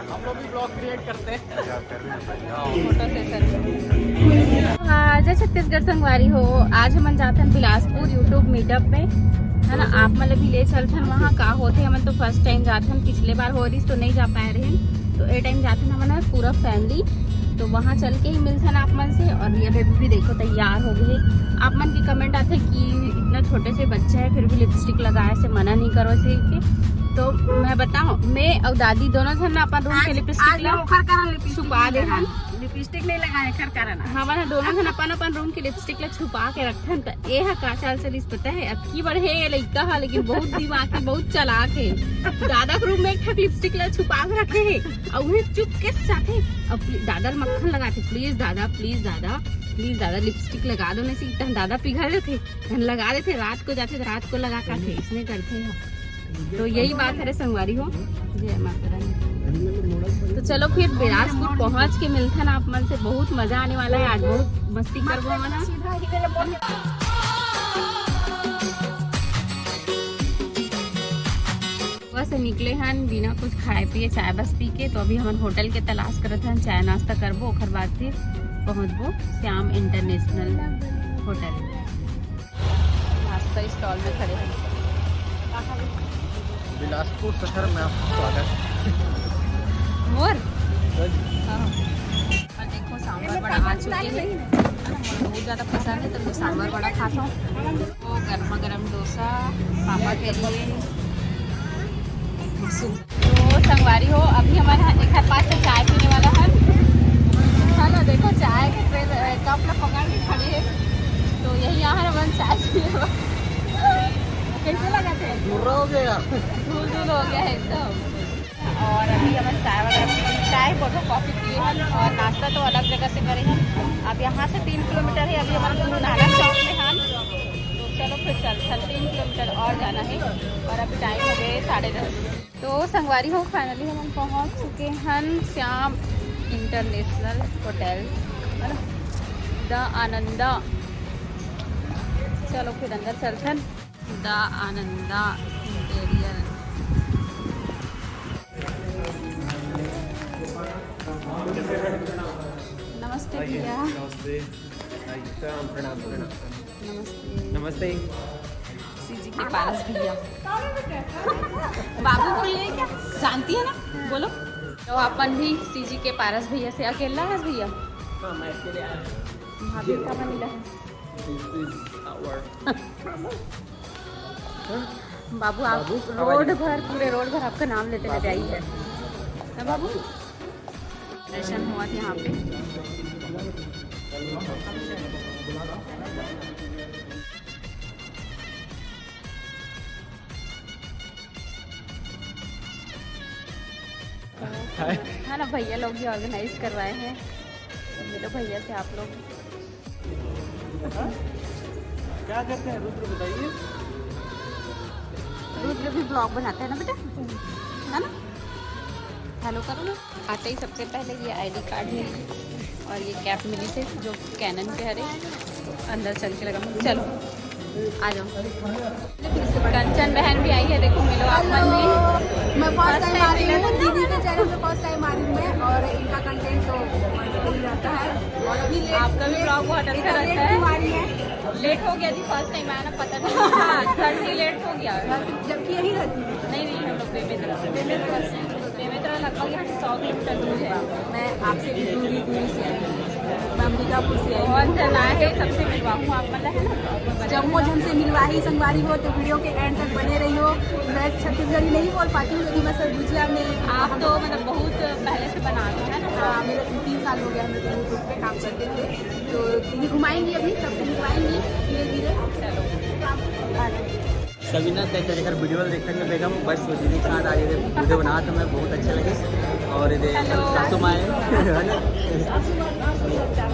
हम लोग भी ब्लॉग क्रिएट करते हैं। Photo session. जय छत्तीसगढ़ संगवारी हो, आज हम जाते हैं बिलासपुर यूट्यूब मीटअप में, है ना। आप मतलब भी ले चलते हैं वहाँ का होते हैं। हम तो फर्स्ट टाइम जाते हैं, पिछले बार हो रही तो नहीं जा पाए रहे हैं, तो ए टाइम जाते हैं हमारा पूरा फैमिली। तो वहाँ चल के ही मिलते हैं आप मन से। और ये बेबी भी देखो तैयार हो गई। आप मन की कमेंट आते कि इतना छोटे से बच्चे है फिर भी लिपस्टिक लगाए से मना नहीं करो से के। तो मैं बताऊं, मैं और दादी दोनों थे ना अपन रूम के लिपस्टिक छुपा दे हम। लिपस्टिक नहीं लगाए कर करना। हमारा दोनों थे अपन रूम के लिपस्टिक ला छुपा के रखन। तो ये है का चाल चलिस पता है, अब की बढ़े ये लड़का है लेकिन बहुत दिमाग है, बहुत चालाक है। दादा के रूम में एक ठक लिपस्टिक ला छुपा के रखे है और उन्हें चुप के साथे अब दादा मक्खन लगाते, प्लीज दादा प्लीज दादा प्लीज दादा लिपस्टिक लगा दो, नहीं से दादा पिघल थे लगा देते। रात को जाते तो रात को लगा कर थे, इसमें करते हैं। तो यही बात है संगवारी हो। जय माता रानी। तो चलो फिर बिलासपुर पहुंच के मिलते हैं आप मन से। बहुत मजा आने वाला है आज, बहुत मस्ती करबो मना। बस निकले हन बिना कुछ खाए पिए, चाय बस पी के। तो अभी हम होटल के तलाश करते हैं, चाय नाश्ता करबो, ओकर बाद फिर पहुंचबो श्याम इंटरनेशनल होटल। नाश्ता स्टॉल में खड़े हैं। बिलासपुर शहर में आपका स्वागत। मोर हाँ। और देखो सांभर बड़ा आ चुके हैं, बहुत ज़्यादा पसंद है तो मैं सांभर बड़ा खाता हूँ। वो गर्मा गर्म डोसा पापा के लिए। तो संगवारी हो, अभी हमारे एक हाथ पास से चाय पीने वाला है ना। देखो चाय के कप में पकड़ के खड़े हैं। तो यही यहाँ हमारे चाय पीने कैसे लगाते हैं, हो गया धूल धूल हो गया है एकदम। और अभी हमें चाय बोलो कॉफ़ी पिए हैं और नाश्ता तो अलग जगह से करे हैं। अब यहाँ से 3 किलोमीटर है, अभी हमारे गुरु नानक चौक में हैं। तो चलो फिर चल 3 किलोमीटर और जाना है। और अभी टाइम हो गए 10:30। तो संगवारी हो फाइनली हम पहुँच चुके हैं श्याम इंटरनेशनल होटल, है ना, द आनंदा। चलो फिर अंदर चलते हैं। The Ananda interior. नमस्ते भैया। नमस्ते प्रणाम। नमस्ते नमस्ते सीजी के पारस भैया। बाबू बोलिए क्या जानती है ना, बोलो। तो अपन भी सीजी के पारस भैया से अकेला है भैया। हाँ मैं अकेले आया। भाभी का मिला है। बाबू आप रोड भर पूरे रोड भर आपका नाम लेते लेते आई है ना बाबू। दर्शन हुआ था यहाँ पे। है ना, भैया लोग भी ऑर्गेनाइज करवाए हैं। मिलो भैया से आप लोग। क्या करते हैं रुद्र बताइए। रुद्र भी ब्लॉग बनाते हैं ना बेटा, है ना। हेलो करो ना। आते ही सबसे पहले ये आईडी कार्ड मिली और ये कैप मिली से जो कैनन के हरे। तो अंदर चल के लगा, चलो आ जाओ। कंचन बहन भी आई है, देखो मिलो आप मन भी। मैं फर्स्ट टाइम आ रही हूँ दीदी के चैनल पे, फर्स्ट टाइम आ रही हूँ मैं। और इनका कंटेंट तो सही रहता है। और अभी आपका भी ब्लॉग बहुत अच्छा रहता है। लेट हो गया जी, फर्स्ट टाइम आया ना, पता नहीं। हाँ 30 लेट हो गया, जबकि यही रहती है। नहीं हम लोग बेमेतरा लगभग यहाँ से 100 किलोमीटर दूर है। मैं आपसे भी दूरी से आई हूँ, मैं अम्बिकापुर से आई हूँ। बहुत जना है, सबसे मिलवाऊँ आप मतलब है ना। जम्मू से मिलवाही संगवारी हो तो वीडियो के एंड तक बने रही हो। मैं छत्तीसगढ़ी नहीं बोल पाती हूँ लेकिन मैं सरगुजिया में। आप तो मतलब बहुत पहले से बना लो है ना। हाँ मेरे 3 साल हो गया, मेरे यूट्यूब पे काम करते थे। तो ये घुमाएंगी, अभी सबसे घुमाएंगी धीरे धीरे। चलो सभी ना देखकर वीडियो देखेंगे बेगम बस दीदी के साथ आज वीडियो बना तो मैं बहुत अच्छा लगे। और ये सासू माँ है ना।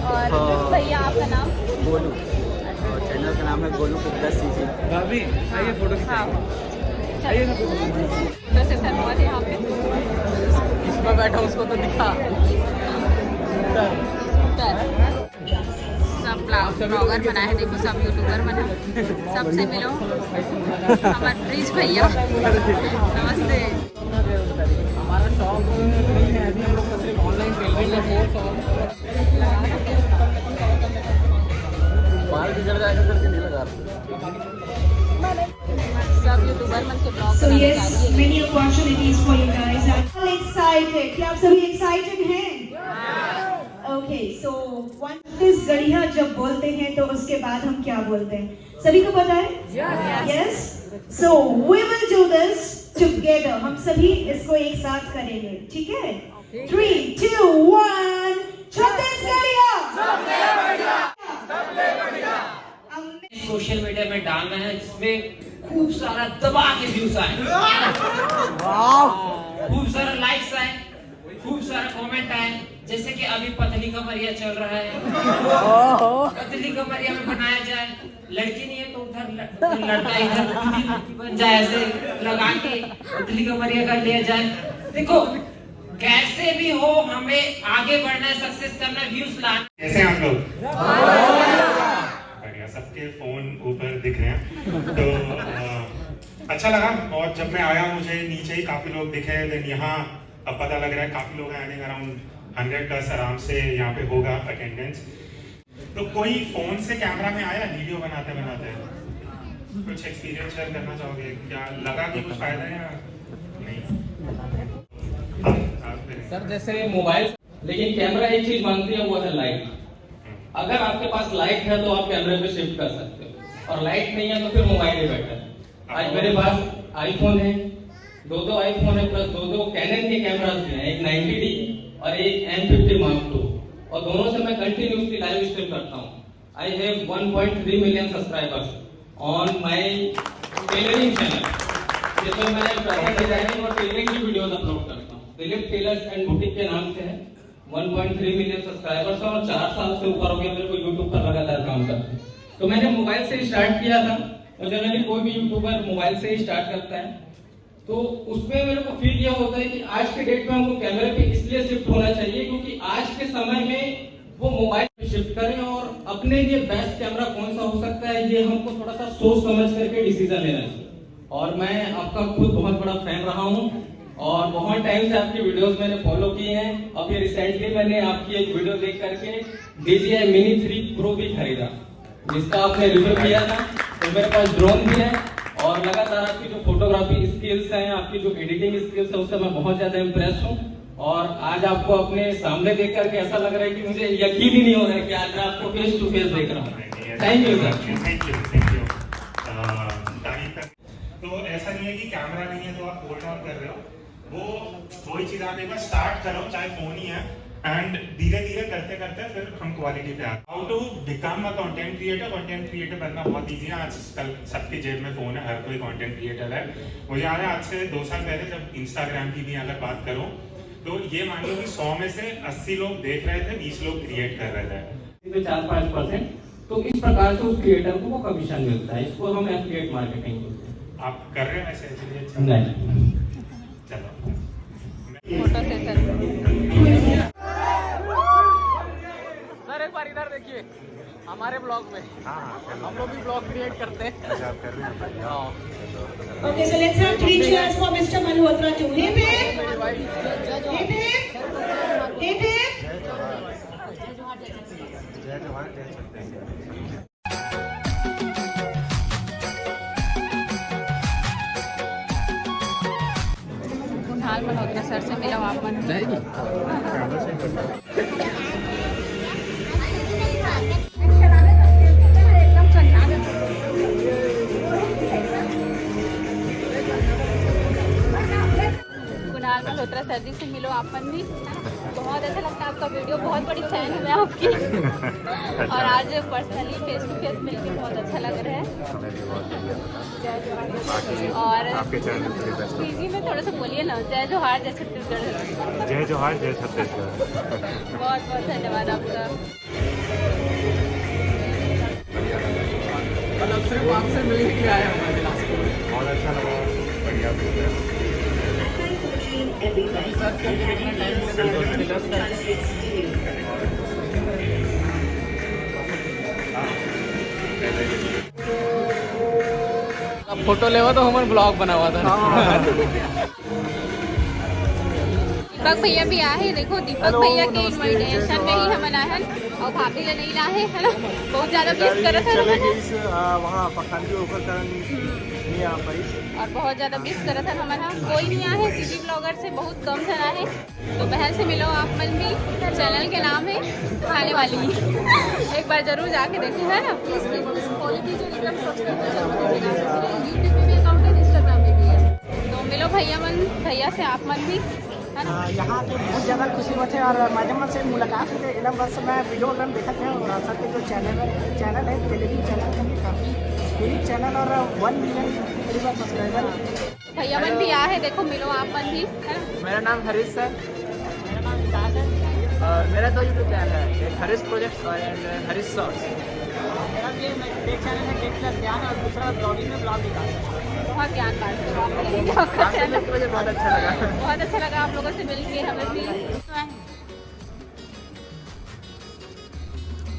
और भैया आपका नाम? गोलू। और चैनल का नाम है गोलू गुप्ता सीजी। भाभी आइए फोटो खिंचाएंगे। आइए ना फोटो सेशन हुआ था यहाँ पे। इसमें बैठा उसको तो दिखा। सब ब्लॉगर बना है, देखो सब यूट्यूबर बना। सबसे मिलो। हमारे प्लीज भैया नमस्ते। हमारा शॉप नहीं है बाल भी जड़ जाए ऐसा करके नहीं लगा सब यूट्यूबर मन के blog So yes, many opportunities for you guys. I'm all excited. क्या आप सभी excited हैं? Okay, so छत्तीसगढ़िया जब बोलते हैं तो उसके बाद हम क्या बोलते हैं? सभी को पता है? Yes. So we will do this together. हम सभी इसको एक साथ करेंगे, ठीक है? 3, 2, 1. छत्तीसगढ़िया. सोशल मीडिया में डाल रहे हैं जिसमें खूब सारा दबा के व्यूज आए, खूब सारा लाइक्स आए, खूब सारा कमेंट आए। जैसे कि अभी पतली कमरिया चल रहा है, पतली कमरिया में बनाया जाए, लड़की नहीं है तो उधर लड़का इधर लड़की बन जाए, ऐसे लगा के पतली कमरिया कर लिया जाए। देखो कैसे भी हो हमें आगे बढ़ना है, सक्सेस करना है, व्यूज लाना। कैसे आप लोग? बढ़िया, सबके फोन ऊपर दिख रहे हैं तो अच्छा लगा। और जब मैं आया मुझे नीचे ही काफी लोग दिखे, देन यहाँ अब पता लग रहा है काफी लोग आने, अराउंड 100+ आराम से यहाँ पे होगा अटेंडेंस। तो कोई फोन से कैमरा में आया वीडियो बनाते बनाते कुछ एक्सपीरियंस शेयर करना चाहोगे? क्या लगा कि कुछ फायदा है या नहीं? सर जैसे मोबाइल, लेकिन कैमरा एक चीज मांगती है, वो है लाइट। अगर आपके पास लाइट है तो आप कैमरे पे शिफ्ट कर सकते हो, और लाइट नहीं है तो फिर मोबाइल ही बेटर है। आज मेरे पास आईफोन है, दो आईफोन है, प्लस दो कैनन के कैमरास भी हैं, एक 90D और एक M50 Mark II, और दोनों से मैं कंटिन्यूसली लाइव स्ट्रीम करता हूँ। I have 1.3 million subscribers on my tailoring channel, जिसमें मैं फैशन डिजाइनिंग और टेलरिंग की वीडियोस अपलोड करता हूँ। दिलीप टेलर्स एंड बुटीक के नाम से है, 1.3 मिलियन सब्सक्राइबर्स और 4 साल से ऊपर हो गया मेरे को यूट्यूब पर लगातार काम करते हैं। तो मैंने मोबाइल से स्टार्ट किया था, और जनरली कोई भी यूट्यूबर मोबाइल से ही स्टार्ट करता है। तो उसमें मेरे को फील यह होता है कि आज के डेट में हमको कैमरे पे इसलिए शिफ्ट होना चाहिए क्योंकि आज के समय में वो मोबाइल पे शिफ्ट करें, और अपने लिए बेस्ट कैमरा कौन सा हो सकता है ये हमको थोड़ा सा सोच समझ करके डिसीजन लेना चाहिए। और मैं आपका खुद बहुत बड़ा फैन रहा हूँ, और बहुत टाइम से आपकी वीडियोस मैंने फॉलो की हैं। अभी रिसेंटली मैंने आपकी एक वीडियो देख करके DJI Mini 3 Pro भी खरीदा, जिसका आपने रिव्यू किया था। तो मेरे पास ड्रोन भी है, और लगातार आपकी जो फोटोग्राफी स्किल्स हैं, आपकी जो एडिटिंग स्किल्स है, उससे मैं बहुत ज्यादा इम्प्रेस हूँ। और आज आपको अपने सामने देख करके ऐसा लग रहा है कि मुझे यकीन ही नहीं हो रहा है कि आज मैं आपको फेस टू फेस देख रहा हूँ। Thank you sir. Thank you. तो ऐसा नहीं है कि कैमरा नहीं है तो आप होल्ड ऑन कर रहे हो, वो कोई चीज आप एक बार स्टार्ट करो, चाहे फोन ही है, एंड धीरे धीरे करते करते फिर हम क्वालिटी पे आते। How to become a content creator. Content creator बनना बहुत ईजी है, आजकल सबकी जेब में फोन है, हर कोई कंटेंट क्रिएटर है। मुझे याद है आज से 2 साल पहले जब इंस्टाग्राम की भी अगर बात करूं तो ये मान लो कि 100 में से 80 लोग देख रहे थे, 20 लोग क्रिएट कर रहे थे। 4-5%, तो इस प्रकार से उस क्रिएटर को वो कमीशन मिलता है। इसको हम एफिलिएट मार्केटिंग बोलते हैं। आप कर रहे हैं वैसे इसलिए? नहीं, चलो फोटो सेशन। सर एक बार इधर देखिए, हमारे ब्लॉग में हम लोग भी ब्लॉग क्रिएट करते हैं। Okay, so let's have 3 cheers for Mr. Malhotra too. Hip hip. Hip hip. Hip hip. जय जवान जय छत्तीसगढ़। कुणाल मल्होत्रा सर से मिला आप मन कुणाल मल्होत्रा सर जी से मिलो आप मन भी। बहुत अच्छा लगता है आपका वीडियो, बहुत बड़ी फैन हूँ मैं आपकी। और आज पर्सनली फेस टू फेस मिलकर बहुत अच्छा लग रहा है। और हिंदी में थोड़ा सा बोलिए ना, जय जोहार जय छत्तीसगढ़। जय जोहार जय छत्तीसगढ़। बहुत बहुत धन्यवाद आपका। मतलब सिर्फ आपसे मिलने के लिए आए हमारे लास्ट में। बहुत अच्छा लगा, बढ़िया अब फोटो लेवा तो हमारे ब्लॉग बना हुआ था। दीपक भैया भी आए, देखो दीपक भैया के इनविटेशन में ही हम आए और भाभी ले नहीं लाए है ना, बहुत ज्यादा मिस कर रहे थे वहाँ पखांडी होकर नहीं आ पाई और बहुत ज्यादा मिस कर रहा था हमारा। कोई नहीं आया है, सिटी ब्लॉगर से बहुत कम जना है, तो बहन से मिलो आप मन भी। चैनल के नाम है खाने वाली, एक बार जरूर जाके देखें, है ना। यूट्यूब पे भी अकाउंट है, इंस्टाग्राम पे भी है, तो मिलो भैया से आप मन भी, है ना। यहाँ के बहुत ज़्यादा खुशी होते हैं और माध्यम से मुलाकात होते एकदम बस मैं वीडियो देखते हैं और सर के जो चैनल है टेलीविजन चैनल का भी काफ़ी यूनिक चैनल और 1 मिलियन करीबन सब्सक्राइबर। भैया मन भी आ है, देखो मिलो आप मन भी, है ना। मेरा नाम हरीश है। मेरा नाम विकास है। मेरा 2 यूट्यूब चैनल है, एक हरीश प्रोजेक्ट और हरीश शॉर्ट्स। मेरा भी एक चैनल है टेक प्लस ज्ञान और दूसरा ब्लॉगिंग में ब्लॉग विकास है। बहुत ज्ञान बांटते हो आप चैनल, मुझे बहुत अच्छा लगा। बहुत अच्छा लगा आप लोगों से मिलके। हमें भी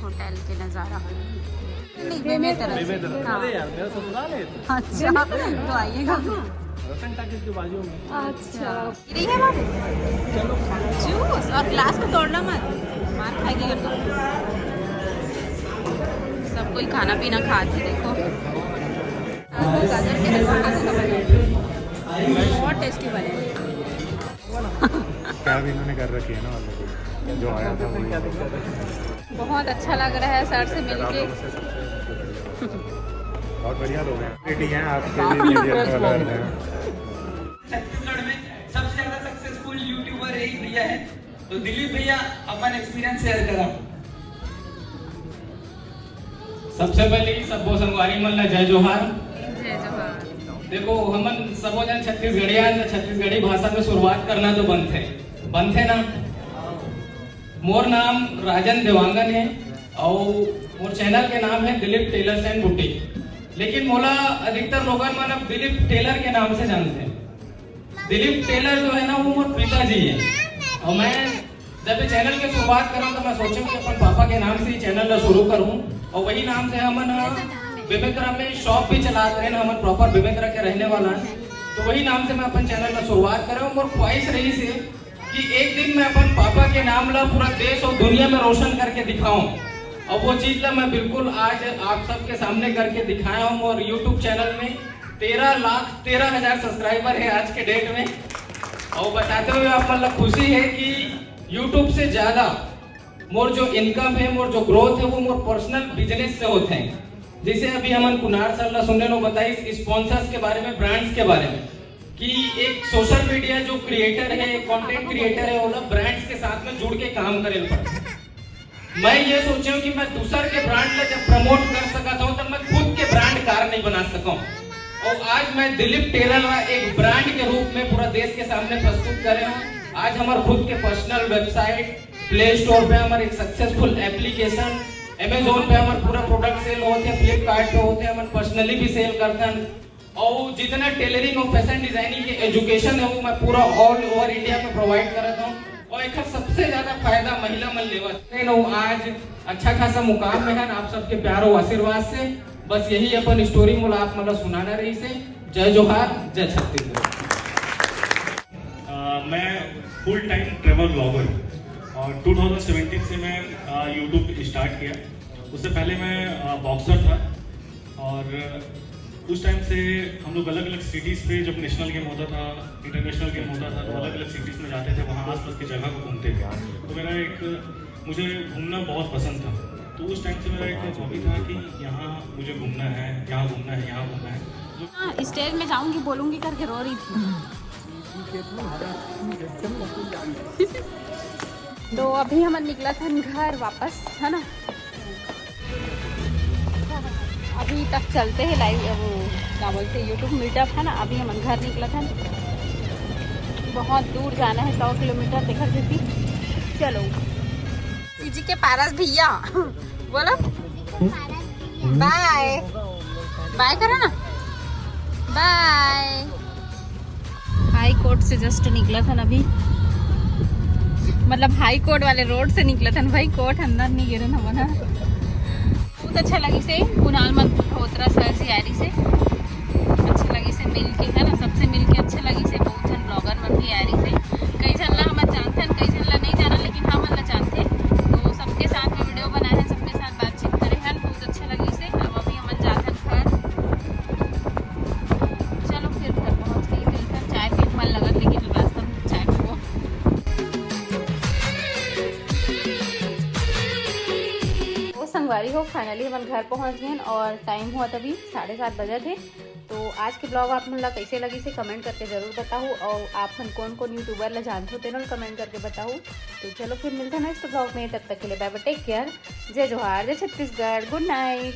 होटल के नज़ारा मेरा ससुराल है। अच्छा तो आइएगा। के बाजू में। अच्छा चलो जूस और ग्लास में तोड़ना मत, मार खाएगी अगर तो। सब कोई खाना पीना खाते, देखो गाजर के हलवा खाने का बने, बहुत टेस्टी बने। क्या भी इन्होंने कर रखी है ना वाले जो आया था वो बहुत अच्छा लग रहा है सर से मिलके। बहुत बढ़िया लोग हैं, रेटिंग है आपके लिए छत्तीसगढ़ में सबसे ज्यादा सक्सेसफुल यूट्यूबर एक भैया है, तो दिलीप भैया अपन एक्सपीरियंस शेयर करा। सबसे पहले सबो संगवारी मन ला जय जोहार। जय जोहार। देखो हमन सबो जन छत्तीसगढ़िया तो छत्तीसगढ़ी भाषा में शुरुआत करना तो बनथे ना। मोर नाम राजन देवांगन है और मोर चैनल के नाम है दिलीप टेलर्स एंड बुटीक, लेकिन मोला अधिकतर लोग मन अब दिलीप टेलर के नाम से जानते हैं। दिलीप टेलर जो है ना वो मोर पिताजी है, और मैं जब ये चैनल की शुरुआत करूँ तो मैं सोचूं कि अपन पापा के नाम से ही चैनल शुरू करूँ, और वही नाम से हमन बेमेतरा में शॉप भी चलाते हैं, हमन प्रॉपर बेमेतरा के रहने वाला है, तो वही नाम से मैं अपन चैनल में शुरुआत करूँ। और ख्वाहिश रही से कि एक दिन मैं अपन पापा के नाम ला पूरा देश और दुनिया में रोशन करके दिखाऊं, और वो चीज ला मैं बिल्कुल आज आप सबके सामने करके दिखाया हूँ। और YouTube चैनल में 13,13,000 सब्सक्राइबर है आज के डेट में, और बताते हुए आप मतलब खुशी है कि YouTube से ज्यादा मोर जो इनकम है, मोर जो ग्रोथ है वो मोर पर्सनल बिजनेस से होते हैं। जैसे अभी हमन कुनार सर ला सुनने लो बताई स्पॉन्सर्स के बारे में, ब्रांड्स के बारे में, कि एक सोशल मीडिया जो क्रिएटर है, कंटेंट क्रिएटर है, वो लोग ब्रांड्स के साथ में जुड़ के काम करे पड़ता है। मैं ये सोचा कि मैं दूसर के ब्रांड ला जब प्रमोट कर सकता हूँ तब मैं खुद के ब्रांड कार नहीं बना सकूं, और आज मैं दिलीप टेलर एक ब्रांड के रूप में पूरा देश के सामने प्रस्तुत कर रहा हूँ। आज हमारे खुद के पर्सनल वेबसाइट, प्ले स्टोर पे हमारे एक सक्सेसफुल एप्लीकेशन, अमेजोन पे हमारे पूरा प्रोडक्ट सेल होते हैं, फ्लिपकार्ट पे होते हैं, हम पर्सनली भी सेल करते हैं, और जितना टेलरिंग और फैशन डिजाइनिंग की एजुकेशन है वो मैं पूरा ऑल ओवर इंडिया में प्रोवाइड करता हूँ। और एक सबसे ज्यादा फायदा महिला मन लेवत आज अच्छा खासा मुकाम में है आप सबके प्यार और आशीर्वाद से। बस यही अपन स्टोरी मोला आप मतलब सुनाना रही से। जय जोहार, जय छत्तीसगढ़। मैं फुल टाइम ट्रैवल ब्लॉगर हूँ और 2017 से मैं यूट्यूब स्टार्ट किया। उससे पहले मैं बॉक्सर था, और उस टाइम से हम लोग अलग अलग सिटीज़ पे जब नेशनल गेम होता था, इंटरनेशनल गेम होता था, तो अलग अलग सिटीज़ में जाते थे, वहाँ आसपास की जगह को घूमते थे। तो मेरा मुझे घूमना बहुत पसंद था, तो उस टाइम से मेरा एक हॉबी था कि यहाँ मुझे घूमना है, यहाँ घूमना है, यहाँ घूमना है। स्टेज में जाऊंगी बोलूंगी करके रो रही थी। तो अभी हम निकला था घर वापस, है ना। अभी तक चलते हैं लाइव, वो क्या बोलते हैं यूट्यूब मीटअप है ना। अभी हम घर निकला था, बहुत दूर जाना है, 100 किलोमीटर देखा दीदी। चलो जी के पारस भैया बोलो बाय बाय करो ना, बाय। हाई कोर्ट से जस्ट निकला था ना अभी, मतलब हाई कोर्ट वाले रोड से निकला था भाई, कोर्ट अंदर नहीं गिरे ना बना। बहुत अच्छा लगी से कुणाल मल्होत्रा सर से यारी से अच्छा लगी से मिल के, है ना, सबसे मिल के अच्छा लगी से। बहुत जन ब्लॉगर में भी यारी से कई जन ला हम जानते हैं, कई जन ला नहीं जाना, लेकिन हम ला जानते। तो सबके साथ में वीडियो बनाए हैं, सबके साथ बातचीत करे हैं, बहुत अच्छा लगी से। अब अभी हम जाते हैं घर। चलो फिर घर पहुँच गई, मिलते हैं। चाय पीने मन लगा, लेकिन रास्ता में चाय पियो। वो संगवारी हो, फाइनली हम घर पहुँच गए और टाइम हुआ तभी 7:30 बजे थे। तो आज के ब्लॉग आप ला कैसे लगी से कमेंट करके ज़रूर बताओ, और आप कौन कौन यूट्यूबर ला जानते होते ना कमेंट करके बताओ। तो चलो फिर मिलते हैं नेक्स्ट ब्लॉग में, तब तक के लिए बाय बाय, टेक केयर, जय जोहार, जय छत्तीसगढ़, गुड नाइट।